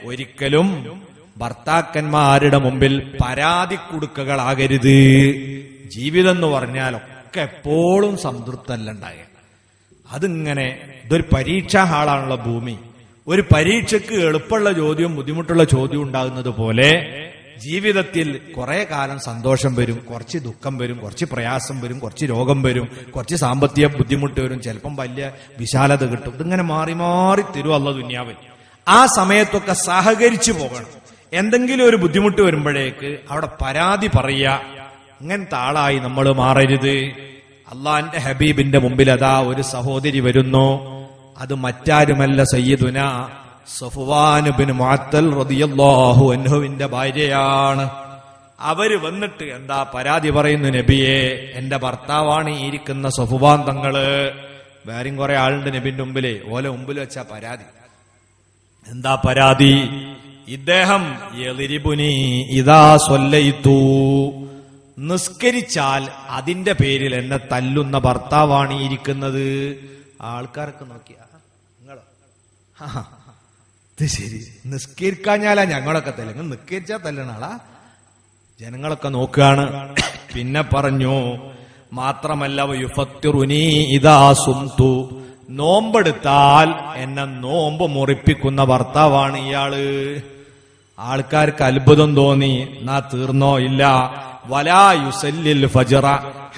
ഒരിക്കലും ഭർത്താക്കന്മാരുടെ മുമ്പിൽ പരാതിക്കുടുക്കകളാകരുത്. ജീവിതം എന്ന് പറഞ്ഞാൽ ഒക്കെ എപ്പോഴും സംതൃപ്തല്ല ഉണ്ടാകുക. അതിങ്ങനെ ഇതൊരു പരീക്ഷാ ഹാളാണുള്ള ഭൂമി. ഒരു പരീക്ഷയ്ക്ക് എളുപ്പമുള്ള ചോദ്യവും ബുദ്ധിമുട്ടുള്ള ചോദ്യവും ഉണ്ടാകുന്നത് പോലെ ജീവിതത്തിൽ കുറെ കാലം സന്തോഷം വരും, കുറച്ച് ദുഃഖം വരും, കുറച്ച് പ്രയാസം വരും, കുറച്ച് രോഗം വരും, കുറച്ച് സാമ്പത്തിക ബുദ്ധിമുട്ട് വരും, ചിലപ്പം വലിയ വിശാലത കിട്ടും. ഇതിങ്ങനെ മാറി മാറി തരും അല്ലാഹു ദുനിയാവിൽ. ആ സമയത്തൊക്കെ സഹകരിച്ചു പോകണം. എന്തെങ്കിലും ഒരു ബുദ്ധിമുട്ട് വരുമ്പോഴേക്ക് അവിടെ പരാതി പറയുക, ഇങ്ങനത്തെ ആളായി നമ്മൾ മാറരുത്. അള്ളാന്റെ ഹബീബിന്റെ മുമ്പിൽ അതാ ഒരു സഹോദരി വരുന്നു. അത് മറ്റാരുമല്ല സയ്യിദുന സഫ്വാൻ ഇബ്നു മുഅത്തൽ റളിയല്ലാഹു അൻഹുവിന്റെ ഭാര്യയാണ്. അവര് വന്നിട്ട് എന്താ പരാതി പറയുന്നു, നബിയെ എന്റെ ഭർത്താവാണ് ഈ ഇരിക്കുന്ന സഫ്വാൻ തങ്ങള്. വേറെയും കുറെ ആളുണ്ട് നബിന്റെ മുമ്പില്, ഓലെ മുമ്പിൽ വെച്ചാ പരാതി. എന്താ പരാതി? ഇദ്ദേഹം യളിരിബുനി ഇദാ സ്വല്ലൈതു, നിസ്കരിച്ചാൽ അതിന്റെ പേരിൽ എന്നെ തല്ലുന്ന ഭർത്താവാണ് ഈ ഇരിക്കുന്നത്. ആൾക്കാരൊക്കെ നോക്കിയാ നിങ്ങളോ ഇത് ശരി, നിസ്കരിക്കാഞ്ഞാലാ ഞങ്ങളൊക്കെ തല്ലുക, നിസ്കരിച്ചാ തല്ലണ ആളാ. ജനങ്ങളൊക്കെ നോക്കുകയാണ്. പിന്നെ പറഞ്ഞു, മാത്രമല്ല യുഫത്തിറുനി ഇദാ സുംതു, നോമ്പെടുത്താൽ എന്നെ നോമ്പ് മുറിപ്പിക്കുന്ന ഭർത്താവാണ് ഇയാള്. ആൾക്കാർക്ക് അത്ഭുതം തോന്നി. എന്നാ തീർന്നോ? ഇല്ല. വലാ യുസല്ലിൽ ഫജ്റ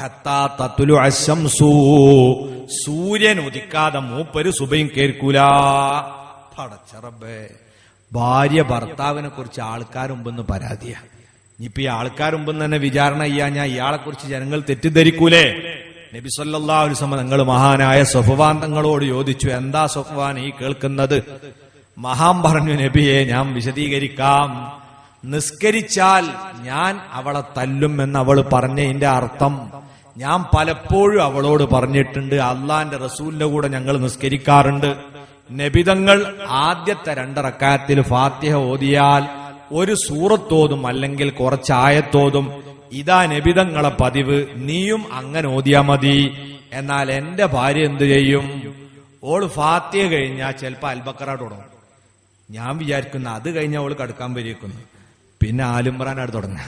ഹത്താ തത്ലു അശംസു, സൂര്യൻ ഉദിക്കാതെ മൂപ്പര് സുബഹിയും കേൾക്കൂല. പടച്ചറബേ, ഭാര്യ ഭർത്താവിനെ കുറിച്ച് ആൾക്കാർ മുമ്പെന്ന് പരാതിയാ. ഇനിയിപ്പോ ഈ ആൾക്കാർ മുമ്പെന്ന് തന്നെ വിചാരണ ചെയ്യാൻ ഞാൻ ഇയാളെ കുറിച്ച് ജനങ്ങൾ തെറ്റിദ്ധരിക്കൂലേ? നബി സല്ലല്ലാഹു അലൈഹി വസല്ലം നിങ്ങൾ മഹാനായ സഫ്വാൻ തങ്ങളോട് ചോദിച്ചു, എന്താ സഫ്വാൻ ഈ കേൾക്കുന്നത്? മഹാൻ പറഞ്ഞു, നബിയെ ഞാൻ വിശദീകരിക്കാം. നിസ്കരിച്ചാൽ ഞാൻ അവളെ തല്ലും എന്ന് അവൾ പറഞ്ഞതിന്റെ അർത്ഥം ഞാൻ പലപ്പോഴും അവളോട് പറഞ്ഞിട്ടുണ്ട്, അള്ളാന്റെ റസൂലിന്റെ കൂടെ ഞങ്ങൾ നിസ്കരിക്കാറുണ്ട്. നബിതങ്ങൾ ആദ്യത്തെ 2 റക്അത്തിൽ ഫാത്തിഹ ഓതിയാൽ ഒരു സൂറത്തോതും അല്ലെങ്കിൽ കുറച്ച് ആയത്തോതും. ഇതാ നബിതങ്ങളെ പതിവ്, നീയും അങ്ങനെ ഓതിയാ മതി. എന്നാൽ എന്റെ ഭാര്യ എന്തു ചെയ്യും? ഓള് ഫാത്തിഹ കഴിഞ്ഞാൽ ചിലപ്പോ അൽബക്കറ തുടങ്ങും. ഞാൻ വിചാരിക്കുന്ന അത് കഴിഞ്ഞാൽ ഓള് കടക്കാൻ വരിക്കുന്നു, പിന്നെ ആലുംബ്രാനാണ് തുടങ്ങുക.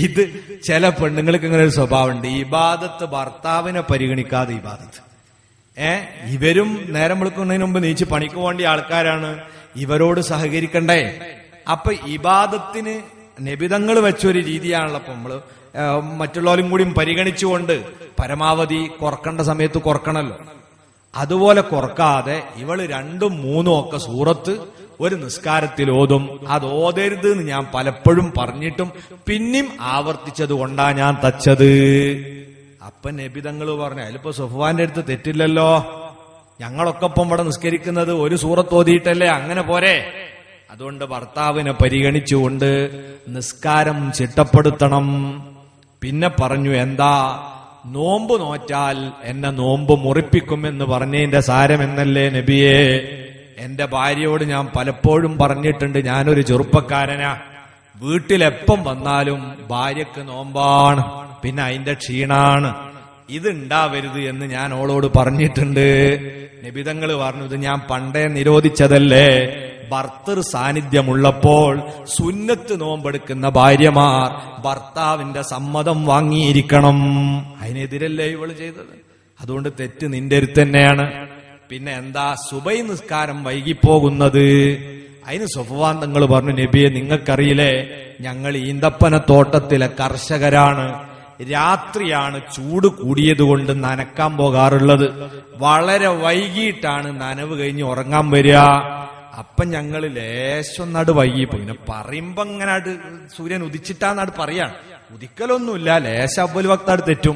ഇത് ചില പെണ്ണുങ്ങൾക്ക് ഇങ്ങനെ ഒരു സ്വഭാവമുണ്ട്, ഇബാദത്ത് ഭർത്താവിനെ പരിഗണിക്കാതെ ഇബാദത്ത്. ഇവരും നേരം വിളിക്കുന്നതിന് മുമ്പ് നീച്ച് പണിക്ക് വേണ്ടി ആൾക്കാരാണ്, ഇവരോട് സഹകരിക്കണ്ടേ? അപ്പൊ ഇബാദത്തിന് നബിതങ്ങൾ വെച്ചൊരു രീതിയാണല്ലോ. അപ്പൊ നമ്മള് മറ്റുള്ളവരും കൂടി പരിഗണിച്ചുകൊണ്ട് പരമാവധി കുറക്കേണ്ട സമയത്ത് കുറക്കണല്ലോ. അതുപോലെ കുറക്കാതെ ഇവള് 2ഉം 3ഉം ഒക്കെ സൂറത്ത് ഒരു നിസ്കാരത്തിൽ ഓതും. അത് ഓതരുത് എന്ന് ഞാൻ പലപ്പോഴും പറഞ്ഞിട്ടും പിന്നെയും ആവർത്തിച്ചത് കൊണ്ടാ ഞാൻ തച്ചത്. അപ്പൊ നബിതങ്ങൾ പറഞ്ഞു, അതിലിപ്പോ സഫ്വാന്റെ അടുത്ത് തെറ്റില്ലല്ലോ, ഞങ്ങളൊക്കെ ഇപ്പം ഇവിടെ നിസ്കരിക്കുന്നത് ഒരു സൂറത്ത് ഓതിയിട്ടല്ലേ, അങ്ങനെ പോരെ. അതുകൊണ്ട് ഭർത്താവിനെ പരിഗണിച്ചുകൊണ്ട് നിസ്കാരം ചിട്ടപ്പെടുത്തണം. പിന്നെ പറഞ്ഞു, എന്താ നോമ്പ് നോറ്റാൽ എന്നെ നോമ്പ് മുറിപ്പിക്കുമെന്ന് പറഞ്ഞതിന്റെ സാരം എന്നല്ലേ നബിയെ? എന്റെ ഭാര്യയോട് ഞാൻ പലപ്പോഴും പറഞ്ഞിട്ടുണ്ട്, ഞാനൊരു ചെറുപ്പക്കാരനാ, വീട്ടിലെപ്പം വന്നാലും ഭാര്യക്ക് നോമ്പാണ്, പിന്നെ അതിന്റെ ക്ഷീണാണ്, ഇത് ഉണ്ടാവരുത് എന്ന് ഞാൻ ഓളോട് പറഞ്ഞിട്ടുണ്ട്. നബിതങ്ങൾ പറഞ്ഞു, ഇത് ഞാൻ പണ്ടേ നിരോധിച്ചതല്ലേ. ഭർത്തൃ സാന്നിധ്യമുള്ളപ്പോൾ സുന്നത്ത് നോമ്പെടുക്കുന്ന ഭാര്യമാർ ഭർത്താവിന്റെ സമ്മതം വാങ്ങിയിരിക്കണം. അതിനെതിരല്ലേ ഇവള് ചെയ്തത്? അതുകൊണ്ട് തെറ്റ് നിന്റെ അടുത്ത് തന്നെയാണ്. പിന്നെ എന്താ സുബൈ നിസ്കാരം വൈകിപ്പോകുന്നത്? അതിന് സഫ്വാൻ തങ്ങൾ പറഞ്ഞു, നബിയെ നിങ്ങൾക്കറിയില്ലേ, ഞങ്ങൾ ഈന്തപ്പന തോട്ടത്തിലെ കർഷകരാണ്. രാത്രിയാണ് ചൂട് കൂടിയതുകൊണ്ട് നനക്കാൻ പോകാറുള്ളത്. വളരെ വൈകിട്ടാണ് നനവ് കഴിഞ്ഞ് ഉറങ്ങാൻ വരിക. അപ്പൊ ഞങ്ങള് ലേശം നാട് വൈകിപ്പോ, പിന്നെ പറയുമ്പോ ഇങ്ങനെ സൂര്യൻ ഉദിച്ചിട്ടാന്നാട് പറയാണ്. ഉദിക്കലൊന്നുമില്ല, ലേശ അബ്ബുൽ വക്താട് തെറ്റും,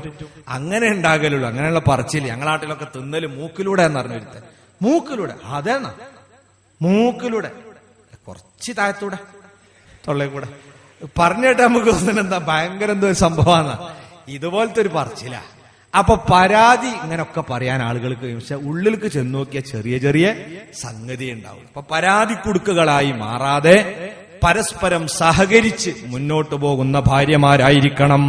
അങ്ങനെ ഉണ്ടാകലുള്ളൂ. അങ്ങനെയുള്ള പറച്ചില് ഞങ്ങളെ നാട്ടിലൊക്കെ തിന്നല് മൂക്കിലൂടെ എന്ന് പറഞ്ഞു വരുത്തൽ. മൂക്കിലൂടെ അതേന്നാ, മൂക്കിലൂടെ കുറച്ച് താഴത്തൂടെ തൊള്ളേ കൂടെ പറഞ്ഞിട്ട് നമുക്ക് എന്താ ഭയങ്കര എന്തോ ഒരു സംഭവമാണ്. ഇതുപോലത്തെ ഒരു പറച്ചില. അപ്പൊ പരാതി ഇങ്ങനൊക്കെ പറയാൻ ആളുകൾക്ക്, പക്ഷെ ഉള്ളിലേക്ക് ചെന്ന് നോക്കിയ ചെറിയ ചെറിയ സംഗതി ഉണ്ടാവും. അപ്പൊ പരാതി കുടുക്കുകളായി മാറാതെ പരസ്പരം സഹകരിച്ച് മുന്നോട്ടു പോകുന്ന ഭാര്യമാരായിരിക്കണം.